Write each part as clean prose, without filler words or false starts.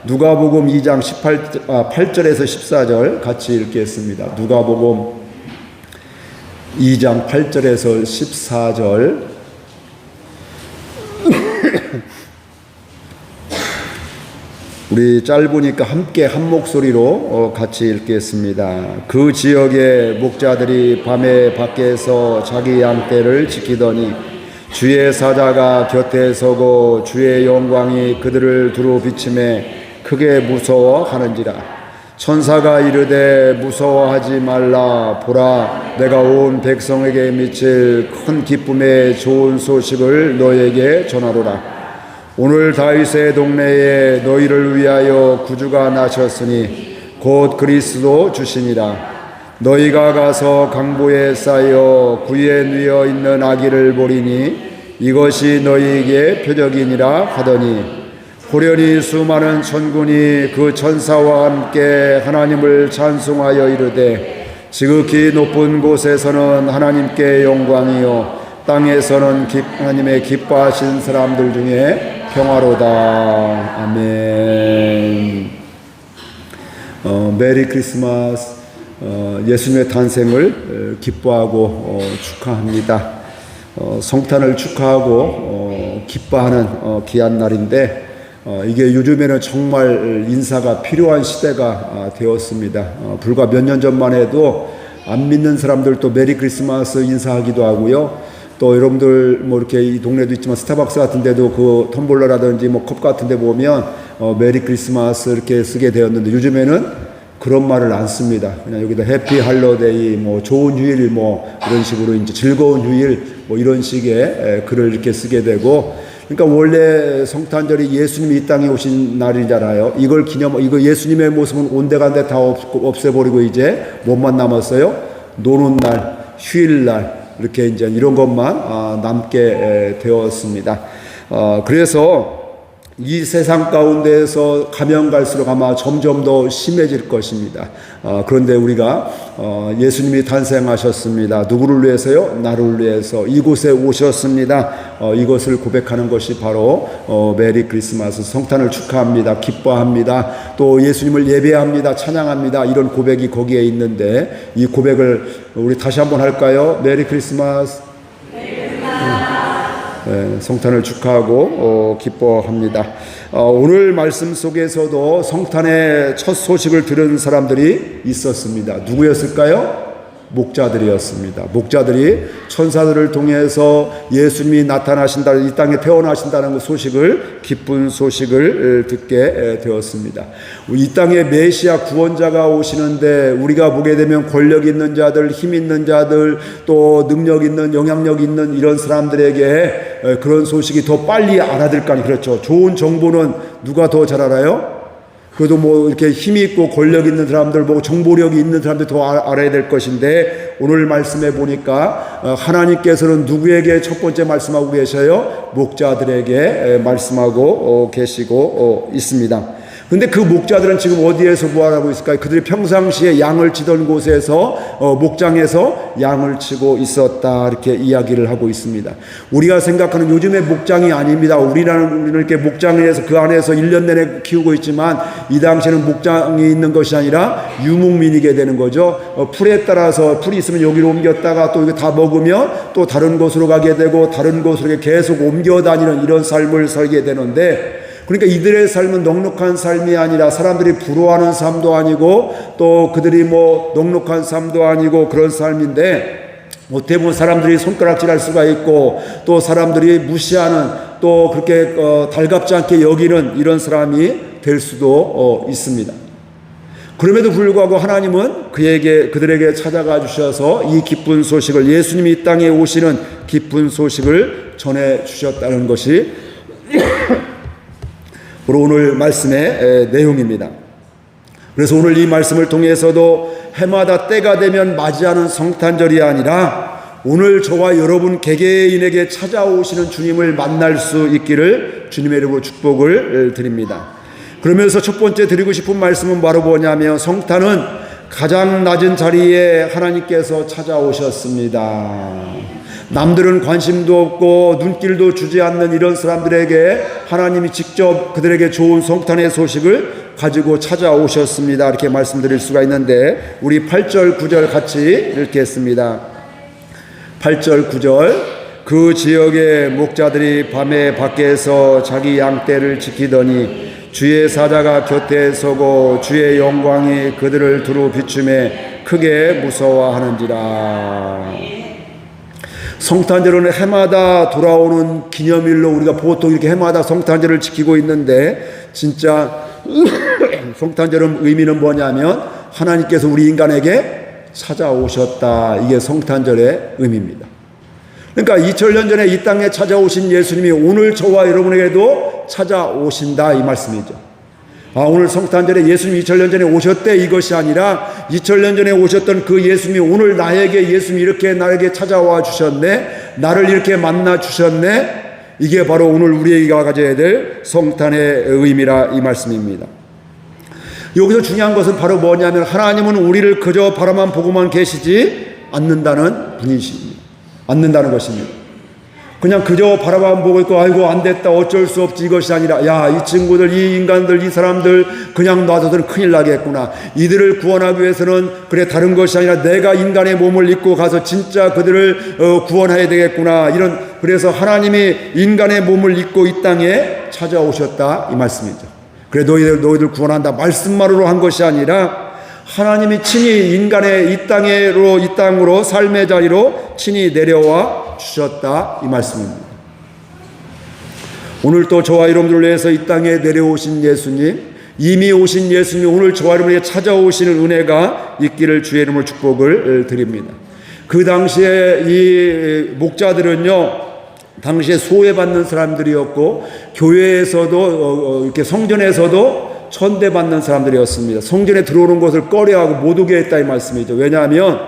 누가복음 2장 8절에서 14절 같이 읽겠습니다. 누가복음 2장 8절에서 14절. 우리 짧으니까 함께 한 목소리로 같이 읽겠습니다. 그 지역의 목자들이 밤에 밖에서 자기 양떼를 지키더니 주의 사자가 곁에 서고 주의 영광이 그들을 두루 비침에 크게 무서워하는지라. 천사가 이르되 무서워하지 말라. 보라, 내가 온 백성에게 미칠 큰 기쁨의 좋은 소식을 너에게 전하노라. 오늘 다윗의 동네에 너희를 위하여 구주가 나셨으니 곧 그리스도 주시니라. 너희가 가서 강보에 쌓여 구에 누워 있는 아기를 보리니 이것이 너희에게 표적이니라 하더니 호련히 수많은 천군이 그 천사와 함께 하나님을 찬송하여 이르되 지극히 높은 곳에서는 하나님께 영광이요 땅에서는 하나님의 기뻐하신 사람들 중에 평화로다. 아멘. 메리 크리스마스. 예수님의 탄생을 기뻐하고 축하합니다. 성탄을 축하하고 기뻐하는 귀한 날인데 이게 요즘에는 정말 인사가 필요한 시대가 되었습니다. 불과 몇 년 전만 해도 안 믿는 사람들도 메리 크리스마스 인사하기도 하고요. 또 여러분들 뭐 이렇게 이 동네도 있지만 스타벅스 같은 데도 그 텀블러라든지 뭐 컵 같은 데 보면 메리 크리스마스 이렇게 쓰게 되었는데 요즘에는 그런 말을 안 씁니다. 그냥 여기다 해피 할로데이, 뭐 좋은 휴일, 뭐 이런 식으로 이제 즐거운 휴일, 뭐 이런 식의 글을 이렇게 쓰게 되고, 그러니까 원래 성탄절이 예수님이 이 땅에 오신 날이잖아요. 이거 예수님의 모습은 온데간데 다 없애버리고 이제 뭐만 남았어요? 노는 날, 휴일 날, 이렇게 이제 이런 것만 남게 되었습니다. 그래서 이 세상 가운데에서 가면 갈수록 아마 점점 더 심해질 것입니다. 그런데 우리가 예수님이 탄생하셨습니다. 누구를 위해서요? 나를 위해서 이곳에 오셨습니다. 이것을 고백하는 것이 바로 메리 크리스마스, 성탄을 축하합니다. 기뻐합니다. 또 예수님을 예배합니다. 찬양합니다. 이런 고백이 거기에 있는데 이 고백을 우리 다시 한번 할까요? 메리 크리스마스. 네, 성탄을 축하하고 기뻐합니다. 오늘 말씀 속에서도 성탄의 첫 소식을 들은 사람들이 있었습니다. 누구였을까요? 목자들이었습니다. 목자들이 천사들을 통해서 예수님이 나타나신다, 이 땅에 태어나신다는 소식을, 기쁜 소식을 듣게 되었습니다. 이 땅에 메시아 구원자가 오시는데 우리가 보게 되면 권력 있는 자들, 힘 있는 자들, 또 능력 있는, 영향력 있는 이런 사람들에게 그런 소식이 더 빨리 알아들까니, 그렇죠. 좋은 정보는 누가 더 잘 알아요? 그래도 뭐 이렇게 힘이 있고 권력 있는 사람들, 뭐 정보력이 있는 사람들 더 알아야 될 것인데, 오늘 말씀해 보니까 하나님께서는 누구에게 첫 번째 말씀하고 계셔요? 목자들에게 말씀하고 계시고 있습니다. 근데 그 목자들은 지금 어디에서 뭐하고 있을까요? 그들이 평상시에 양을 치던 곳에서 목장에서 양을 치고 있었다, 이렇게 이야기를 하고 있습니다. 우리가 생각하는 요즘의 목장이 아닙니다. 우리는 이렇게 목장에서 그 안에서 1년 내내 키우고 있지만 이 당시에는 목장이 있는 것이 아니라 유목민이게 되는 거죠. 풀에 따라서 풀이 있으면 여기로 옮겼다가 또 이거 다 먹으면 또 다른 곳으로 가게 되고 다른 곳으로 계속 옮겨 다니는 이런 삶을 살게 되는데, 그러니까 이들의 삶은 넉넉한 삶이 아니라 사람들이 부러워하는 삶도 아니고 또 그들이 뭐 넉넉한 삶도 아니고 그런 삶인데, 어떻게 보면 사람들이 손가락질할 수가 있고 또 사람들이 무시하는, 또 그렇게 달갑지 않게 여기는 이런 사람이 될 수도 있습니다. 그럼에도 불구하고 하나님은 그들에게 찾아가 주셔서 이 기쁜 소식을, 예수님이 이 땅에 오시는 기쁜 소식을 전해 주셨다는 것이 오늘 말씀의 내용입니다. 그래서 오늘 이 말씀을 통해서도 해마다 때가 되면 맞이하는 성탄절이 아니라 오늘 저와 여러분 개개인에게 찾아오시는 주님을 만날 수 있기를 주님의 이름으로 축복을 드립니다. 그러면서 첫 번째 드리고 싶은 말씀은 바로 뭐냐면, 성탄은 가장 낮은 자리에 하나님께서 찾아오셨습니다. 남들은 관심도 없고 눈길도 주지 않는 이런 사람들에게 하나님이 직접 그들에게 좋은 성탄의 소식을 가지고 찾아오셨습니다. 이렇게 말씀드릴 수가 있는데, 우리 8절 9절 같이 읽겠습니다. 8절 9절. 그 지역의 목자들이 밤에 밖에서 자기 양떼를 지키더니 주의 사자가 곁에 서고 주의 영광이 그들을 두루 비추매 크게 무서워하는지라. 성탄절은 해마다 돌아오는 기념일로 우리가 보통 이렇게 해마다 성탄절을 지키고 있는데, 진짜 성탄절의 의미는 뭐냐면 하나님께서 우리 인간에게 찾아오셨다. 이게 성탄절의 의미입니다. 그러니까 2000년 전에 이 땅에 찾아오신 예수님이 오늘 저와 여러분에게도 찾아오신다, 이 말씀이죠. 오늘 성탄절에 예수님이 2000년 전에 오셨대, 이것이 아니라 2000년 전에 오셨던 그 예수님이 오늘 예수님이 이렇게 나에게 찾아와 주셨네, 나를 이렇게 만나 주셨네. 이게 바로 오늘 우리가 가져야 될 성탄의 의미라, 이 말씀입니다. 여기서 중요한 것은 바로 뭐냐면 하나님은 우리를 그저 바라만 보고만 계시지 않는다는 것입니다. 그냥 그저 바라만 보고 있고 아이고 안 됐다 어쩔 수 없지, 이것이 아니라 야, 이 친구들, 이 인간들, 이 사람들 그냥 놔둬서는 큰일 나겠구나. 이들을 구원하기 위해서는 그래 다른 것이 아니라 내가 인간의 몸을 입고 가서 진짜 그들을 구원해야 되겠구나. 그래서 하나님이 인간의 몸을 입고 이 땅에 찾아오셨다, 이 말씀이죠. 그래 너희들 구원한다 말씀만으로 한 것이 아니라 하나님이 친히 인간의 이 땅으로 삶의 자리로 친히 내려와 주셨다, 이 말씀입니다. 오늘 또 저와 여러분들을 위해서 이 땅에 내려오신 예수님, 이미 오신 예수님이 오늘 저와 여러분에게 찾아오시는 은혜가 있기를 주의 이름으로 축복을 드립니다. 그 당시에 이 목자들은요, 당시에 소외받는 사람들이었고 교회에서도 이렇게 성전에서도 천대받는 사람들이었습니다. 성전에 들어오는 것을 꺼려하고 못 오게 했다, 이 말씀이죠. 왜냐하면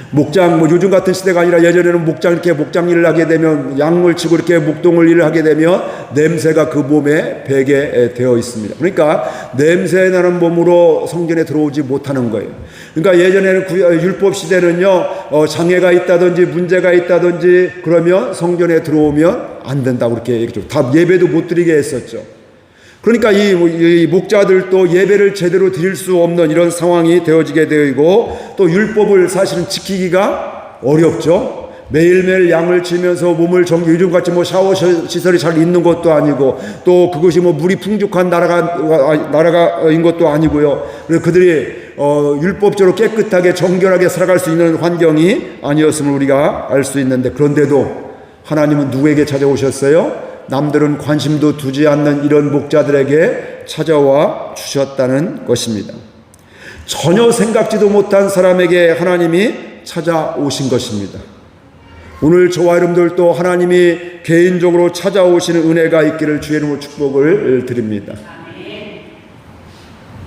목장, 요즘 같은 시대가 아니라 예전에는 목장 일을 하게 되면, 양을 치고 이렇게 목동을 일을 하게 되면 냄새가 그 몸에 배게 되어 있습니다. 그러니까 냄새 나는 몸으로 성전에 들어오지 못하는 거예요. 그러니까 예전에는 율법 시대는요, 장애가 있다든지 문제가 있다든지 그러면 성전에 들어오면 안 된다고 그렇게 얘기했죠. 다 예배도 못 드리게 했었죠. 그러니까 이 목자들도 예배를 제대로 드릴 수 없는 이런 상황이 되어지게 되고, 또 율법을 사실은 지키기가 어렵죠. 매일매일 양을 치면서 몸을 요즘같이 샤워 시설이 잘 있는 것도 아니고, 또 그것이 물이 풍족한 나라가인 것도 아니고요. 그래서 그들이 율법적으로 깨끗하게 정결하게 살아갈 수 있는 환경이 아니었음을 우리가 알 수 있는데, 그런데도 하나님은 누구에게 찾아오셨어요? 남들은 관심도 두지 않는 이런 목자들에게 찾아와 주셨다는 것입니다. 전혀 생각지도 못한 사람에게 하나님이 찾아오신 것입니다. 오늘 저와 여러분들도 하나님이 개인적으로 찾아오시는 은혜가 있기를 주의 이름으로 축복을 드립니다.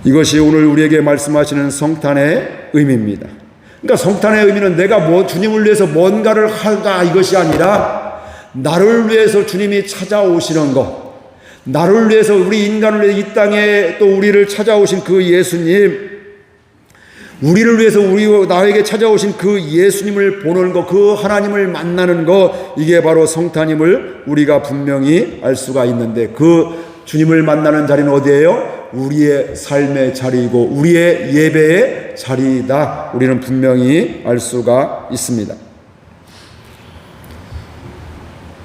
이것이 오늘 우리에게 말씀하시는 성탄의 의미입니다. 그러니까 성탄의 의미는 내가 주님을 위해서 뭔가를 하다, 이것이 아니라 나를 위해서 주님이 찾아오시는 것, 나를 위해서, 우리 인간을 위해서 이 땅에 또 우리를 찾아오신 그 예수님, 우리를 위해서 나에게 찾아오신 그 예수님을 보는 것, 그 하나님을 만나는 것, 이게 바로 성탄임을 우리가 분명히 알 수가 있는데, 그 주님을 만나는 자리는 어디예요? 우리의 삶의 자리이고 우리의 예배의 자리이다, 우리는 분명히 알 수가 있습니다.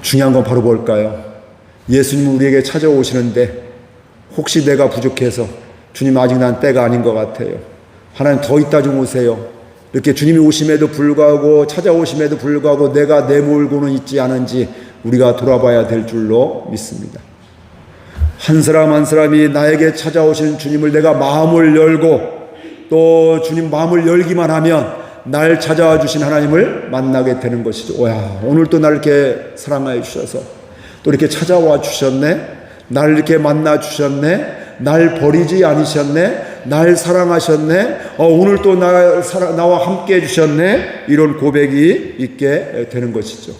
중요한 건 바로 뭘까요? 예수님은 우리에게 찾아오시는데 혹시 내가 부족해서 주님 아직 난 때가 아닌 것 같아요, 하나님 더 있다 좀 오세요, 이렇게 주님이 오심에도 불구하고, 찾아오심에도 불구하고 내가 내몰고는 있지 않은지 우리가 돌아봐야 될 줄로 믿습니다. 한 사람 한 사람이 나에게 찾아오신 주님을 내가 마음을 열고, 또 주님 마음을 열기만 하면 날 찾아와 주신 하나님을 만나게 되는 것이죠. 오늘 또 나를 이렇게 사랑하여 주셔서 또 이렇게 찾아와 주셨네, 날 이렇게 만나 주셨네, 날 버리지 않으셨네, 날 사랑하셨네, 오늘 또 나와 함께 해주셨네, 이런 고백이 있게 되는 것이죠.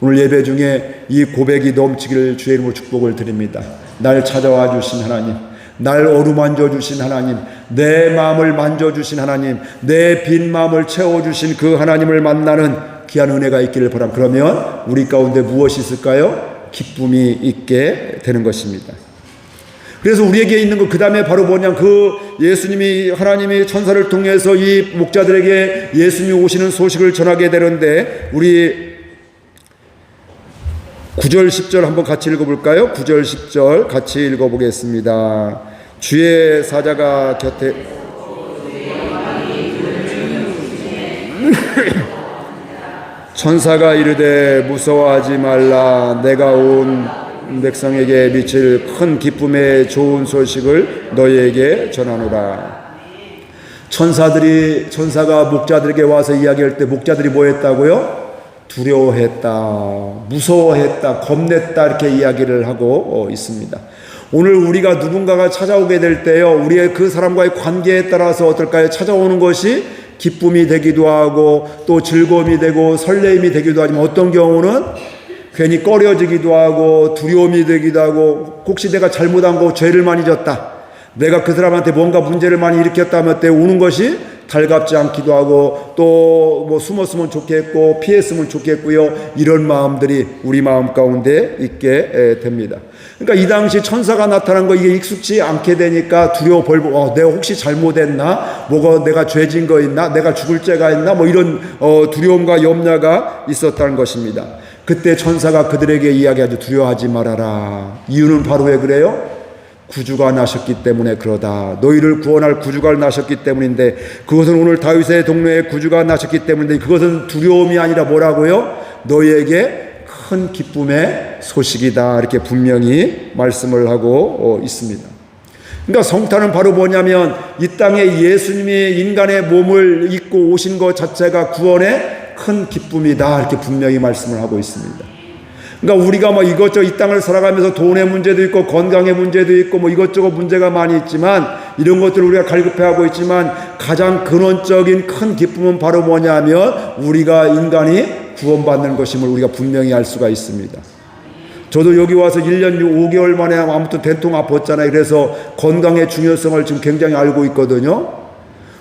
오늘 예배 중에 이 고백이 넘치기를 주의 이름으로 축복을 드립니다. 날 찾아와 주신 하나님, 날 어루만져 주신 하나님, 내 마음을 만져주신 하나님, 내 빈 마음을 채워주신 그 하나님을 만나는 귀한 은혜가 있기를 바랍니다. 그러면 우리 가운데 무엇이 있을까요? 기쁨이 있게 되는 것입니다. 그래서 우리에게 있는 것, 그 다음에 바로 뭐냐, 그 예수님이, 하나님이 천사를 통해서 이 목자들에게 예수님이 오시는 소식을 전하게 되는데, 우리 9절 10절 한번 같이 읽어볼까요? 9절 10절 같이 읽어보겠습니다. 주의 사자가 곁에 천사가 이르되 무서워하지 말라. 내가 온 백성에게 미칠 큰 기쁨의 좋은 소식을 너희에게 전하노라. 천사가 목자들에게 와서 이야기할 때 목자들이 뭐 했다고요? 두려워했다, 무서워했다, 겁냈다, 이렇게 이야기를 하고 있습니다. 오늘 우리가 누군가가 찾아오게 될 때요, 우리의 그 사람과의 관계에 따라서 어떨까요? 찾아오는 것이 기쁨이 되기도 하고 또 즐거움이 되고 설레임이 되기도 하지만, 어떤 경우는 괜히 꺼려지기도 하고 두려움이 되기도 하고, 혹시 내가 잘못한 거, 죄를 많이 졌다, 내가 그 사람한테 뭔가 문제를 많이 일으켰다 하면 때 오는 것이 달갑지 않기도 하고, 또 뭐 숨었으면 좋겠고 피했으면 좋겠고요, 이런 마음들이 우리 마음 가운데 있게 됩니다. 그러니까 이 당시 천사가 나타난 거, 이게 익숙지 않게 되니까 두려워 벌벌, 내가 혹시 잘못했나, 뭐가 내가 죄진 거 있나, 내가 죽을 죄가 있나, 뭐 이런 두려움과 염려가 있었다는 것입니다. 그때 천사가 그들에게 이야기하죠. 두려워하지 말아라. 이유는 바로 왜 그래요? 구주가 나셨기 때문에 그러다. 너희를 구원할 구주가 나셨기 때문인데, 그것은 오늘 다윗의 동네에 구주가 나셨기 때문인데, 그것은 두려움이 아니라 뭐라고요? 너희에게 큰 기쁨의 소식이다, 이렇게 분명히 말씀을 하고 있습니다. 그러니까 성탄은 바로 뭐냐면, 이 땅에 예수님이 인간의 몸을 입고 오신 것 자체가 구원의 큰 기쁨이다, 이렇게 분명히 말씀을 하고 있습니다. 그러니까 우리가 뭐 이것저것 이 땅을 살아가면서 돈의 문제도 있고 건강의 문제도 있고 뭐 이것저것 문제가 많이 있지만, 이런 것들을 우리가 갈급해하고 있지만, 가장 근원적인 큰 기쁨은 바로 뭐냐면 우리가 인간이 구원받는 것임을 우리가 분명히 알 수가 있습니다. 저도 여기 와서 1년 5개월 만에 아무튼 된통 아팠잖아요. 그래서 건강의 중요성을 지금 굉장히 알고 있거든요.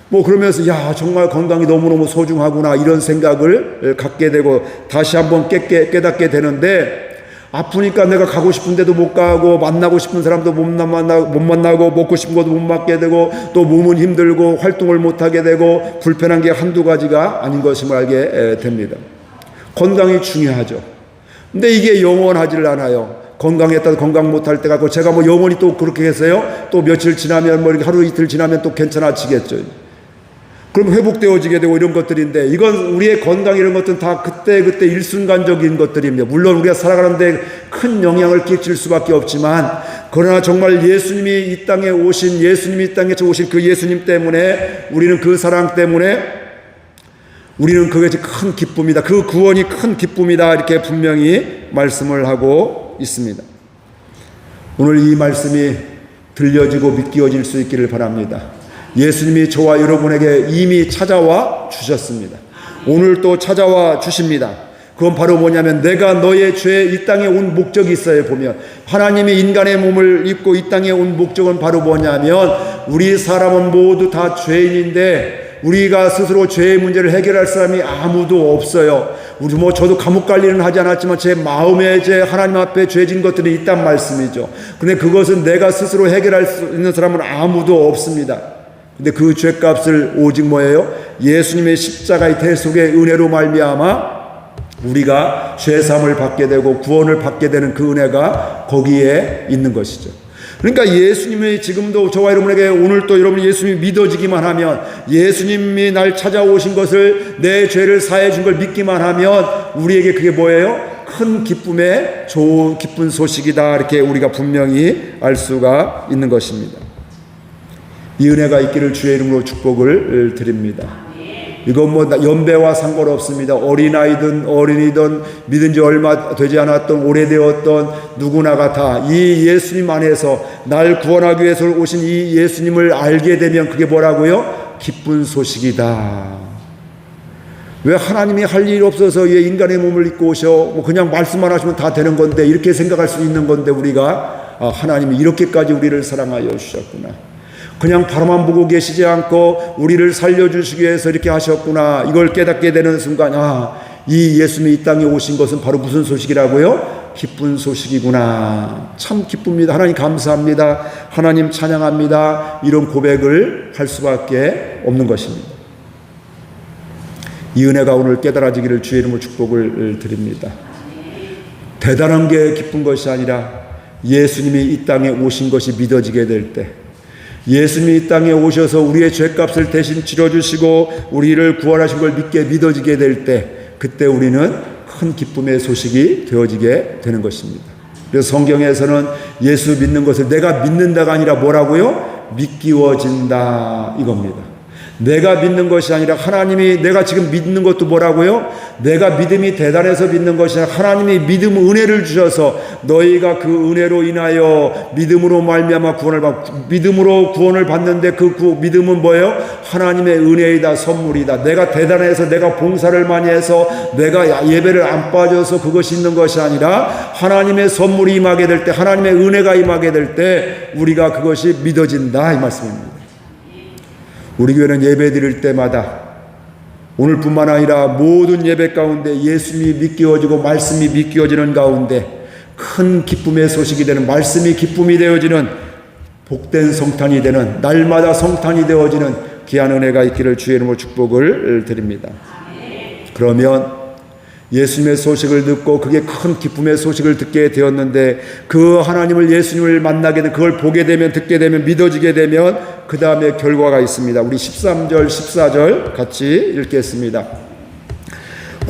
뭐 그러면서 야, 정말 건강이 너무너무 소중하구나, 이런 생각을 갖게 되고 다시 한번 깨닫게 되는데, 아프니까 내가 가고 싶은 데도 못 가고, 만나고 싶은 사람도 못 만나고, 먹고 싶은 것도 못 먹게 되고, 또 몸은 힘들고 활동을 못 하게 되고, 불편한 게 한두 가지가 아닌 것임을 알게 됩니다. 건강이 중요하죠. 근데 이게 영원하지를 않아요. 건강했다 건강 못할 때가 있고, 제가 뭐 영원히 또 그렇게 해서요, 또 며칠 지나면 뭐 이렇게 하루 이틀 지나면 또 괜찮아지겠죠. 그럼 회복되어지게 되고 이런 것들인데, 이건 우리의 건강 이런 것들은 다 그때 일순간적인 것들입니다. 물론 우리가 살아가는데 큰 영향을 끼칠 수밖에 없지만, 그러나 정말 예수님이 이 땅에 오신, 예수님이 이 땅에 오신 그 예수님 때문에, 우리는 그 사랑 때문에 우리는 그것이 큰 기쁨이다, 그 구원이 큰 기쁨이다, 이렇게 분명히 말씀을 하고 있습니다. 오늘 이 말씀이 들려지고 믿겨질 수 있기를 바랍니다. 예수님이 저와 여러분에게 이미 찾아와 주셨습니다. 오늘 또 찾아와 주십니다. 그건 바로 뭐냐면, 내가 너의 죄에 이 땅에 온 목적이 있어요. 보면 하나님이 인간의 몸을 입고 이 땅에 온 목적은 바로 뭐냐면, 우리 사람은 모두 다 죄인인데 우리가 스스로 죄의 문제를 해결할 사람이 아무도 없어요. 우리 뭐 저도 감옥 갈 일은 하지 않았지만 제 마음에 제 하나님 앞에 죄진 것들이 있단 말씀이죠. 근데 그것은 내가 스스로 해결할 수 있는 사람은 아무도 없습니다. 근데 그 죄값을 오직 뭐예요? 예수님의 십자가의 대속의 은혜로 말미암아 우리가 죄사함을 받게 되고 구원을 받게 되는 그 은혜가 거기에 있는 것이죠. 그러니까 예수님이 지금도 저와 여러분에게, 오늘 또 여러분이 예수님이 믿어지기만 하면, 예수님이 날 찾아오신 것을, 내 죄를 사해 준 걸 믿기만 하면 우리에게 그게 뭐예요? 큰 기쁨의 좋은 기쁜 소식이다, 이렇게 우리가 분명히 알 수가 있는 것입니다. 이 은혜가 있기를 주의 이름으로 축복을 드립니다. 이건 뭐 연배와 상관없습니다. 어린아이든 어린이든 믿은 지 얼마 되지 않았던 오래되었던 누구나가 다 이 예수님 안에서 날 구원하기 위해서 오신 이 예수님을 알게 되면 그게 뭐라고요? 기쁜 소식이다. 왜 하나님이 할 일 없어서 인간의 몸을 입고 오셔, 뭐 그냥 말씀만 하시면 다 되는 건데, 이렇게 생각할 수 있는 건데, 우리가 하나님이 이렇게까지 우리를 사랑하여 주셨구나, 그냥 바라만 보고 계시지 않고 우리를 살려주시기 위해서 이렇게 하셨구나, 이걸 깨닫게 되는 순간, 이 예수님이 이 땅에 오신 것은 바로 무슨 소식이라고요? 기쁜 소식이구나. 참 기쁩니다. 하나님 감사합니다. 하나님 찬양합니다. 이런 고백을 할 수밖에 없는 것입니다. 이 은혜가 오늘 깨달아지기를 주의 이름으로 축복을 드립니다. 대단한 게 기쁜 것이 아니라 예수님이 이 땅에 오신 것이 믿어지게 될 때, 예수님이 이 땅에 오셔서 우리의 죄값을 대신 치러주시고 우리를 구원하신 걸 믿어지게 될 때, 그때 우리는 큰 기쁨의 소식이 되어지게 되는 것입니다. 그래서 성경에서는 예수 믿는 것을 내가 믿는다가 아니라 뭐라고요? 믿기워진다 이겁니다. 내가 믿는 것이 아니라 하나님이, 내가 지금 믿는 것도 뭐라고요? 내가 믿음이 대단해서 믿는 것이 아니라 하나님이 믿음 은혜를 주셔서 너희가 그 은혜로 인하여 믿음으로 말미암아 구원을 받고, 믿음으로 구원을 받는데 그 믿음은 뭐예요? 하나님의 은혜이다, 선물이다. 내가 대단해서, 내가 봉사를 많이 해서, 내가 예배를 안 빠져서 그것이 있는 것이 아니라 하나님의 선물이 임하게 될 때, 하나님의 은혜가 임하게 될 때 우리가 그것이 믿어진다 이 말씀입니다. 우리 교회는 예배 드릴 때마다 오늘뿐만 아니라 모든 예배 가운데 예수님이 믿겨지고 말씀이 믿겨지는 가운데 큰 기쁨의 소식이 되는, 말씀이 기쁨이 되어지는 복된 성탄이 되는, 날마다 성탄이 되어지는 귀한 은혜가 있기를 주의 이름으로 축복을 드립니다. 그러면 예수님의 소식을 듣고 그게 큰 기쁨의 소식을 듣게 되었는데, 그 하나님을, 예수님을 만나게 되면, 그걸 보게 되면, 듣게 되면, 믿어지게 되면 그 다음에 결과가 있습니다. 우리 13절 14절 같이 읽겠습니다.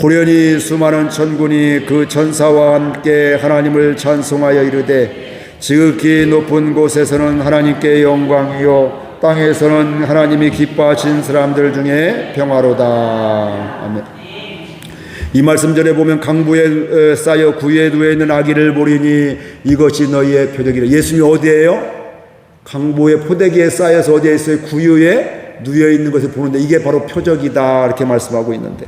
호련히 수많은 천군이 그 천사와 함께 하나님을 찬송하여 이르되, 지극히 높은 곳에서는 하나님께 영광이요 땅에서는 하나님이 기뻐하신 사람들 중에 평화로다. 아멘. 이 말씀 전에 보면 강부에 쌓여 구유에 누워 있는 아기를 보리니 이것이 너희의 표적이라. 예수님이 어디에요? 강보의 포대기에 쌓여서 어디에 있어요? 구유에 누워 있는 것을 보는데 이게 바로 표적이다 이렇게 말씀하고 있는데,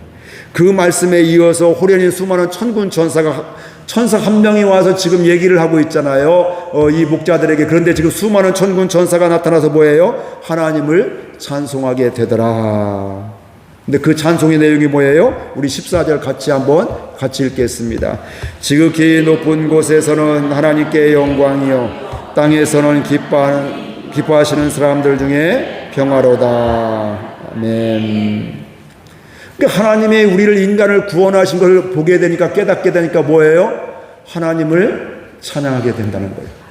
그 말씀에 이어서 호련히 수많은 천군 천사 한 명이 와서 지금 얘기를 하고 있잖아요. 이 목자들에게. 그런데 지금 수많은 천군 천사가 나타나서 뭐예요? 하나님을 찬송하게 되더라. 근데 그 찬송의 내용이 뭐예요? 우리 14절 같이 읽겠습니다. 지극히 높은 곳에서는 하나님께 영광이요 땅에서는 기뻐하시는 사람들 중에 평화로다. 아멘. 그러니까 하나님이 우리를, 인간을 구원하신 걸 보게 되니까, 깨닫게 되니까 뭐예요? 하나님을 찬양하게 된다는 거예요.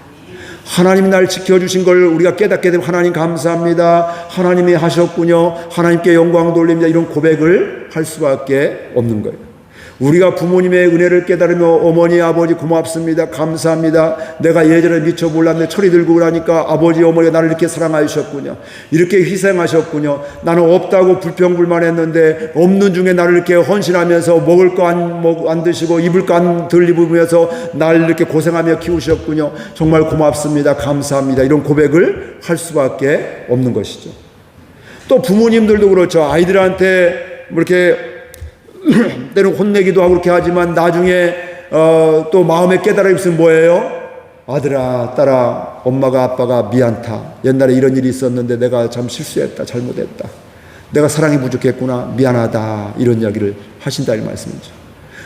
하나님이 날 지켜주신 걸 우리가 깨닫게 되면 하나님 감사합니다, 하나님이 하셨군요, 하나님께 영광 돌립니다, 이런 고백을 할 수밖에 없는 거예요. 우리가 부모님의 은혜를 깨달으며 어머니 아버지 고맙습니다, 감사합니다, 내가 예전에 미처 몰랐는데 철이 들고 그러니까 아버지 어머니가 나를 이렇게 사랑하셨군요, 이렇게 희생하셨군요, 나는 없다고 불평불만했는데 없는 중에 나를 이렇게 헌신하면서 먹을 거 안 드시고 입을 거 안 덜 입으면서 나를 이렇게 고생하며 키우셨군요, 정말 고맙습니다, 감사합니다, 이런 고백을 할 수밖에 없는 것이죠. 또 부모님들도 그렇죠. 아이들한테 이렇게 때는 혼내기도 하고 그렇게 하지만 나중에 또 마음에 깨달음이 있으면 뭐예요? 아들아, 딸아, 엄마가 아빠가 미안타, 옛날에 이런 일이 있었는데 내가 참 실수했다, 잘못했다, 내가 사랑이 부족했구나, 미안하다, 이런 이야기를 하신다 이 말씀이죠.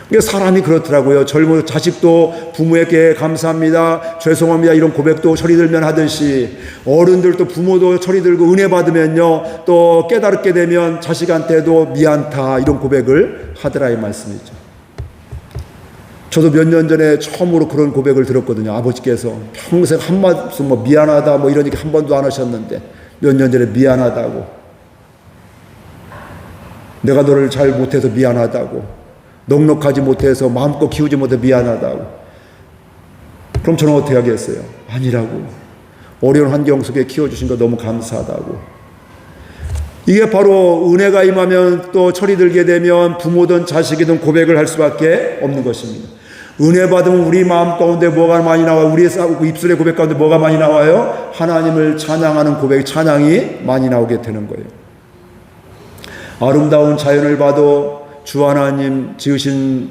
그러니까 사람이 그렇더라고요. 젊은 자식도 부모에게 감사합니다, 죄송합니다, 이런 고백도 철이 들면 하듯이, 어른들도 부모도 철이 들고 은혜 받으면요 또 깨달게 되면 자식한테도 미안타, 이런 고백을 하더라 이 말씀이죠. 저도 몇 년 전에 처음으로 그런 고백을 들었거든요. 아버지께서 평생 한 말씀 미안하다 이런 얘기 한 번도 안 하셨는데 몇 년 전에 미안하다고, 내가 너를 잘 못해서 미안하다고, 넉넉하지 못해서 마음껏 키우지 못해 미안하다고. 그럼 저는 어떻게 하겠어요? 아니라고. 어려운 환경 속에 키워주신 거 너무 감사하다고. 이게 바로 은혜가 임하면 또 철이 들게 되면 부모든 자식이든 고백을 할 수밖에 없는 것입니다. 은혜 받으면 우리 마음 가운데 뭐가 많이 나와요? 우리의 입술의 고백 가운데 뭐가 많이 나와요? 하나님을 찬양하는 고백, 찬양이 많이 나오게 되는 거예요. 아름다운 자연을 봐도 주 하나님 지으신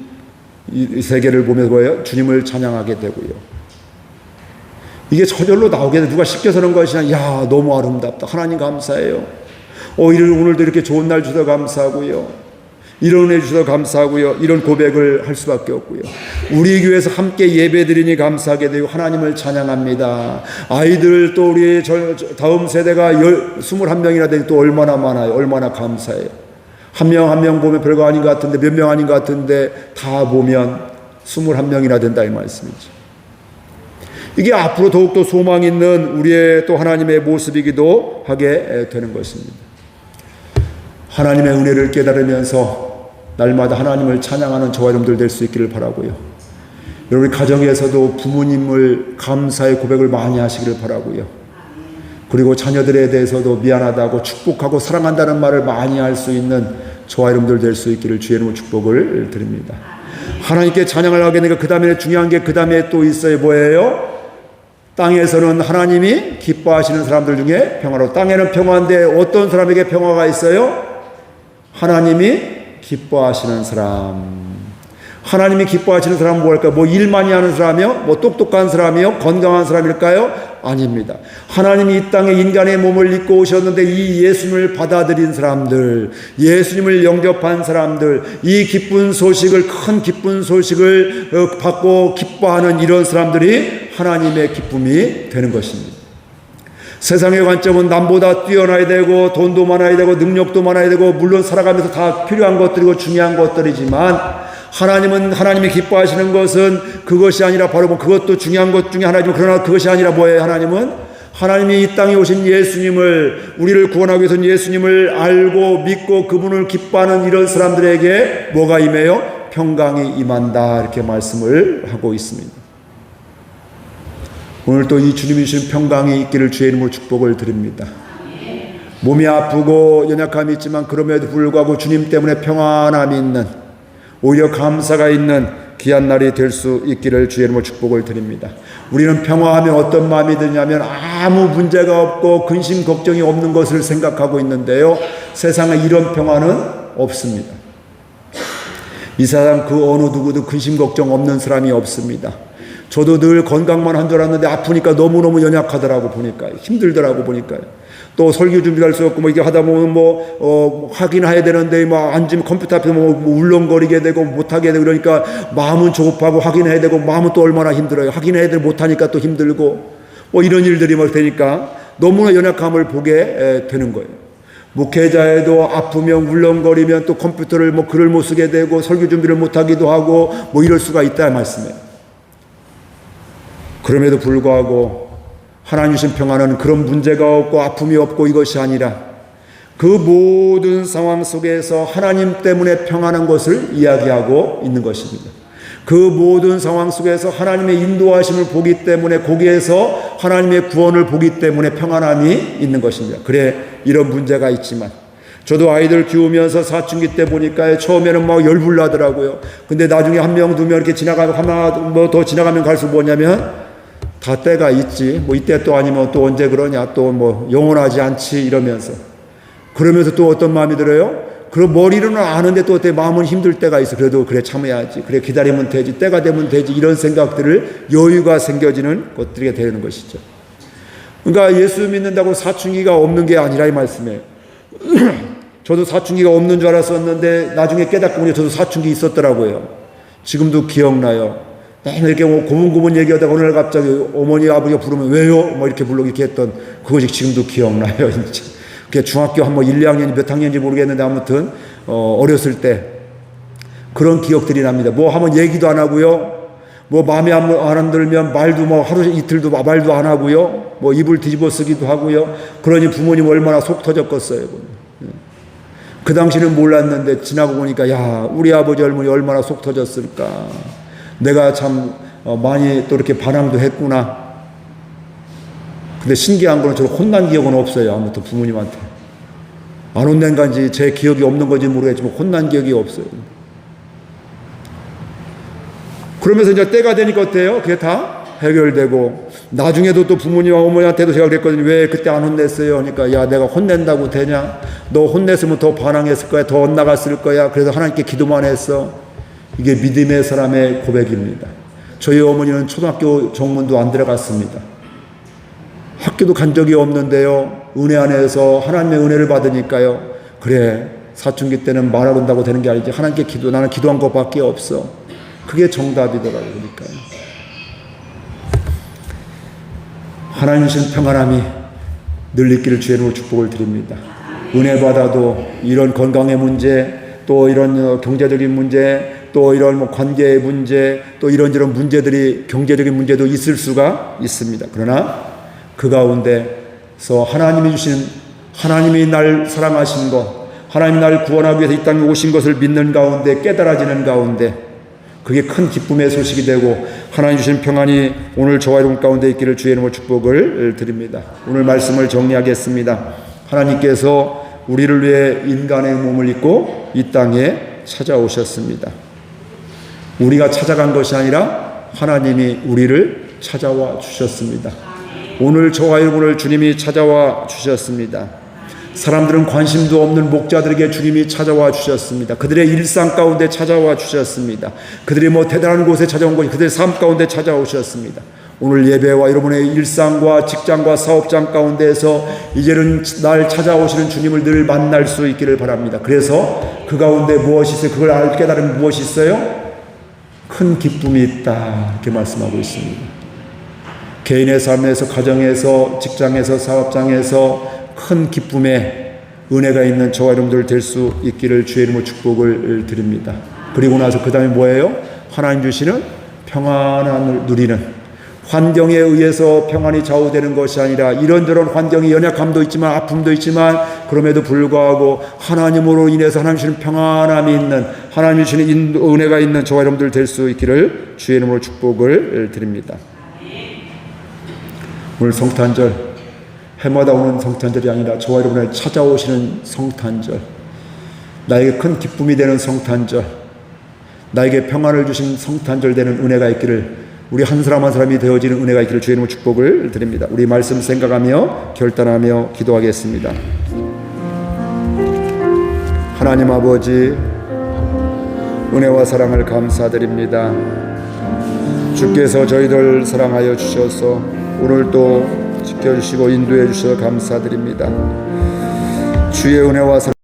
이 세계를 보면서 뭐예요? 주님을 찬양하게 되고요. 이게 저절로 나오게 돼. 누가 시켜서는 것이 아니라, 야, 너무 아름답다, 하나님 감사해요, 오늘도 이렇게 좋은 날 주셔서 감사하고요, 이런 은혜 주셔서 감사하고요. 이런 고백을 할 수밖에 없고요. 우리 교회에서 함께 예배드리니 감사하게 되고 하나님을 찬양합니다. 아이들 또 우리 다음 세대가 21명이나 되니 또 얼마나 많아요. 얼마나 감사해요. 한 명 한 명 보면 별거 아닌 것 같은데 몇 명 아닌 것 같은데 다 보면 21명이나 된다 이 말씀이죠. 이게 앞으로 더욱더 소망 있는 우리의 또 하나님의 모습이기도 하게 되는 것입니다. 하나님의 은혜를 깨달으면서 날마다 하나님을 찬양하는 저와 여러분들 될 수 있기를 바라고요. 여러분 가정에서도 부모님을 감사의 고백을 많이 하시기를 바라고요. 그리고 자녀들에 대해서도 미안하다고 축복하고 사랑한다는 말을 많이 할 수 있는 저와 여러분들 될 수 있기를 주의 이름으로 축복을 드립니다. 하나님께 찬양을 하게 되니까 그 다음에 중요한 게 그 다음에 또 있어요. 뭐예요? 땅에서는 하나님이 기뻐하시는 사람들 중에 평화로, 땅에는 평화인데 어떤 사람에게 평화가 있어요? 하나님이 기뻐하시는 사람. 하나님이 기뻐하시는 사람은 뭘까요? 뭐 일 많이 하는 사람이요? 뭐 똑똑한 사람이요? 건강한 사람일까요? 아닙니다. 하나님이 이 땅에 인간의 몸을 입고 오셨는데 이 예수님을 받아들인 사람들, 예수님을 영접한 사람들, 이 기쁜 소식을, 큰 기쁜 소식을 받고 기뻐하는 이런 사람들이 하나님의 기쁨이 되는 것입니다. 세상의 관점은 남보다 뛰어나야 되고 돈도 많아야 되고 능력도 많아야 되고 물론 살아가면서 다 필요한 것들이고 중요한 것들이지만 하나님은 하나님이 기뻐하시는 것은 그것이 아니라 바로 그것도 중요한 것 중에 하나지만 그러나 그것이 아니라 뭐예요? 하나님이 이 땅에 오신 예수님을 우리를 구원하기 위해서 예수님을 알고 믿고 그분을 기뻐하는 이런 사람들에게 뭐가 임해요? 평강이 임한다 이렇게 말씀을 하고 있습니다. 오늘 또 이 주님이 주신 평강이 있기를 주의 이름으로 축복을 드립니다. 몸이 아프고 연약함이 있지만 그럼에도 불구하고 주님 때문에 평안함이 있는 오히려 감사가 있는 귀한 날이 될 수 있기를 주의 이름으로 축복을 드립니다. 우리는 평화하면 어떤 마음이 드냐면 아무 문제가 없고 근심 걱정이 없는 것을 생각하고 있는데요. 세상에 이런 평화는 없습니다. 이 세상 그 어느 누구도 근심 걱정 없는 사람이 없습니다. 저도 늘 건강만 한 줄 알았는데 아프니까 너무너무 연약하더라고 보니까요. 힘들더라고 보니까요. 또 설교 준비할 수 없고 뭐 이게 하다 보면 확인해야 되는데 앉으면 컴퓨터 앞에서 울렁거리게 되고 못하게 되고 그러니까 마음은 조급하고 확인해야 되고 마음은 또 얼마나 힘들어요. 확인해야 되고 못하니까 또 힘들고 이런 일들이 되니까 너무나 연약함을 보게 되는 거예요. 목회자에도 아프면 울렁거리면 또 컴퓨터를 글을 못 쓰게 되고 설교 준비를 못하기도 하고 이럴 수가 있다 말씀이에요. 그럼에도 불구하고 하나님 주신 평안은 그런 문제가 없고 아픔이 없고 이것이 아니라 그 모든 상황 속에서 하나님 때문에 평안한 것을 이야기하고 있는 것입니다. 그 모든 상황 속에서 하나님의 인도하심을 보기 때문에 거기에서 하나님의 구원을 보기 때문에 평안함이 있는 것입니다. 그래 이런 문제가 있지만 저도 아이들 키우면서 사춘기 때 보니까 처음에는 열불 나더라고요. 근데 나중에 한 명, 두 명 이렇게 지나가고 하나 더 지나가면 갈수록 뭐냐면 다 때가 있지. 이때 또 아니면 또 언제 그러냐. 또 영원하지 않지. 이러면서. 그러면서 또 어떤 마음이 들어요? 그럼 머리로는 아는데 또 어때 마음은 힘들 때가 있어. 그래도 그래 참아야지. 그래 기다리면 되지. 때가 되면 되지. 이런 생각들을 여유가 생겨지는 것들이 되는 것이죠. 그러니까 예수 믿는다고 사춘기가 없는 게 아니라 이 말씀이에요. 저도 사춘기가 없는 줄 알았었는데 나중에 깨닫고 보니 저도 사춘기 있었더라고요. 지금도 기억나요. 이렇게 고문고문 얘기하다가 어느 날 갑자기 어머니 아버지가 부르면 왜요? 이렇게 이렇게 했던 그것이 지금도 기억나요. 진짜. 그게 중학교 한 1, 2학년이 몇 학년인지 모르겠는데 아무튼 어렸을 때 그런 기억들이 납니다. 하면 얘기도 안 하고요. 마음에 안 들면 말도 하루 이틀도 말도 안 하고요. 입을 뒤집어 쓰기도 하고요. 그러니 부모님 얼마나 속 터졌겠어요. 그 당시는 몰랐는데 지나고 보니까 야 우리 아버지 어머니 얼마나 속 터졌을까. 내가 참 많이 또 이렇게 반항도 했구나. 근데 신기한 거는 저는 혼난 기억은 없어요. 아무튼 부모님한테. 안 혼낸 건지 제 기억이 없는 건지 모르겠지만 혼난 기억이 없어요. 그러면서 이제 때가 되니까 어때요? 그게 다 해결되고 나중에도 또 부모님과 어머니한테도 제가 그랬거든요. 왜 그때 안 혼냈어요? 그러니까 야 내가 혼낸다고 되냐? 너 혼냈으면 더 반항했을 거야. 더 엇나갔을 거야. 그래서 하나님께 기도만 했어. 이게 믿음의 사람의 고백입니다. 저희 어머니는 초등학교 정문도 안 들어갔습니다. 학교도 간 적이 없는데요. 은혜 안에서 하나님의 은혜를 받으니까요. 그래 사춘기 때는 말한다고 되는 게 아니지. 하나님께 나는 기도한 것밖에 없어. 그게 정답이더라고요. 그러니까요. 하나님 주신 평안함이 늘 있기를 주의 이름으로 축복을 드립니다. 은혜 받아도 이런 건강의 문제, 또 이런 경제적인 문제, 또 이런 관계의 문제, 또 이런저런 문제들이, 경제적인 문제도 있을 수가 있습니다. 그러나 그 가운데서 하나님이 날 사랑하신 것, 하나님이 날 구원하기 위해서 이 땅에 오신 것을 믿는 가운데, 깨달아지는 가운데, 그게 큰 기쁨의 소식이 되고 하나님 주신 평안이 오늘 저와 여러분 가운데 있기를 주의 이름으로 축복을 드립니다. 오늘 말씀을 정리하겠습니다. 하나님께서 우리를 위해 인간의 몸을 입고 이 땅에 찾아오셨습니다. 우리가 찾아간 것이 아니라 하나님이 우리를 찾아와 주셨습니다. 오늘 저와 여러분을 주님이 찾아와 주셨습니다. 사람들은 관심도 없는 목자들에게 주님이 찾아와 주셨습니다. 그들의 일상 가운데 찾아와 주셨습니다. 그들이 대단한 곳에 찾아온 것이 그들의 삶 가운데 찾아오셨습니다. 오늘 예배와 여러분의 일상과 직장과 사업장 가운데에서 이제는 날 찾아오시는 주님을 늘 만날 수 있기를 바랍니다. 그래서 그 가운데 무엇이 있어요? 그걸 깨달으면 무엇이 있어요? 큰 기쁨이 있다. 이렇게 말씀하고 있습니다. 개인의 삶에서, 가정에서, 직장에서, 사업장에서 큰 기쁨의 은혜가 있는 저와 여러분들 될 수 있기를 주의 이름으로 축복을 드립니다. 그리고 나서 그 다음에 뭐예요? 하나님 주시는 평안함을 누리는, 환경에 의해서 평안이 좌우되는 것이 아니라 이런저런 환경이 연약함도 있지만 아픔도 있지만 그럼에도 불구하고 하나님으로 인해서 하나님 주시는 평안함이 있는, 하나님 주시는 은혜가 있는 저와 여러분들 될 수 있기를 주의 이름으로 축복을 드립니다. 오늘 성탄절, 해마다 오는 성탄절이 아니라 저와 여러분을 찾아오시는 성탄절, 나에게 큰 기쁨이 되는 성탄절, 나에게 평안을 주신 성탄절 되는 은혜가 있기를, 우리 한 사람 한 사람이 되어지는 은혜가 있기를 주의 이름으로 축복을 드립니다. 우리 말씀 생각하며 결단하며 기도하겠습니다. 하나님 아버지, 은혜와 사랑을 감사드립니다. 주께서 저희들 사랑하여 주셔서 오늘도 지켜주시고 인도해 주셔서 감사드립니다. 주의 은혜와 사랑